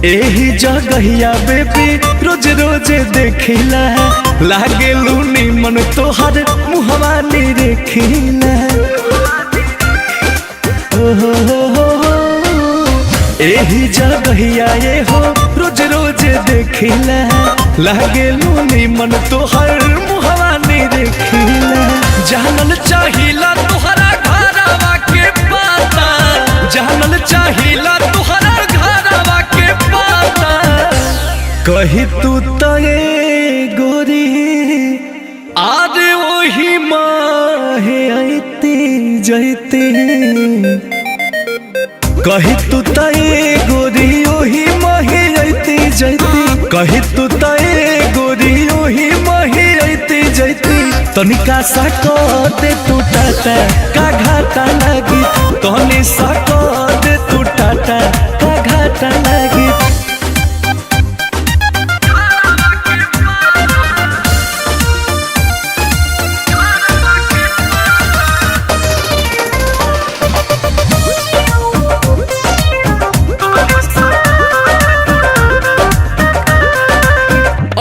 एही जगहिया बेबी रोज रोज देखिला लागे लूनी मन तोहर मुहवा नी देखिला एही जगहिया ये हो रोज रोज देखिला लागे लूनी मन तोहर मुहवा नी देखिला जानल चाहिला तोहरा घरवा के पता जानल चाहिला तोहरा घरवा के पता कही तू तो ये गोरी आज वही माहे आईती जैती कही तू तो ये गोरी वही माहे आईती जैती कही तू तो ये गोरी वही माहे आईती जैती तनिका सा दे तू टाटा का घाटा लगी तनी सा दे तू टाटा का घाटा लगी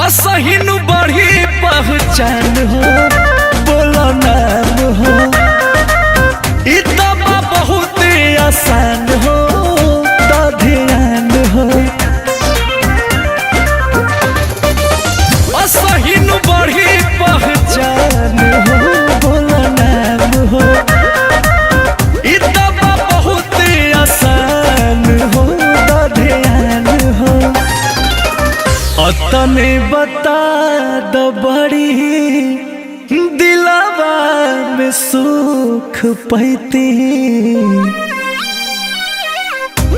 असहिन बढ़ी पहचान हो बोलो नाम हो इतना बहुत आसान हो तो ध्यान हो असहिन बढ़ी पहचान हो बोलो नाम हो इतना बहुत आसान हो तो ध्यान हो अतने बता दो बड़ी दिलावा में सुख पैती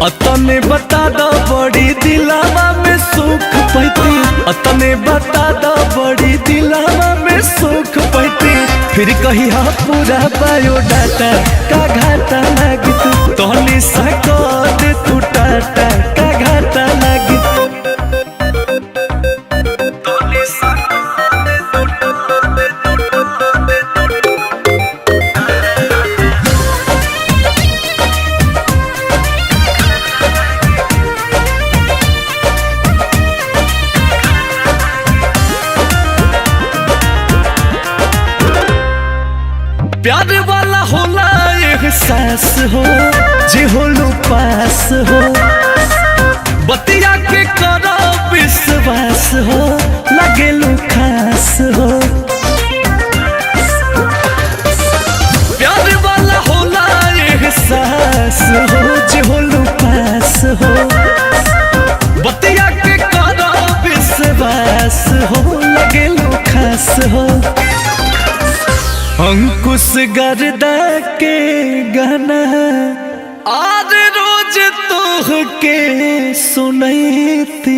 अतने बता दो बड़ी दिलावा में सुख पैती अतने बता दो बड़ी दिलावा में सुख पैती फिर कही हाँ पूरा बायोडाटा का घाटा लगी तू तनी सा दे तू टाटा का घाटा लगी प्यार वाला होला एहसास हो जे होलू पास हो बतिया के करो विश्वास हो लगेलू खास हो प्यार वाला होला एहसास हो जे होलू पास हो बतिया के करो विश्वास हो लगेलू खास हो अंकुश गर्दा के गाना आज रोज तोह के सुनती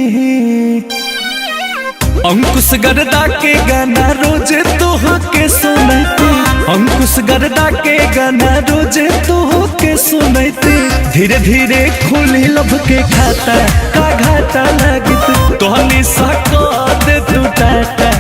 अंकुश गर्दा के गाना रोज तोह के सुनती अंकुश गर्दा के गाना रोज तोह के सुनती धीरे धीरे खुली लब के खाता का घाटा लगी तोहनी सा दे तू टाटा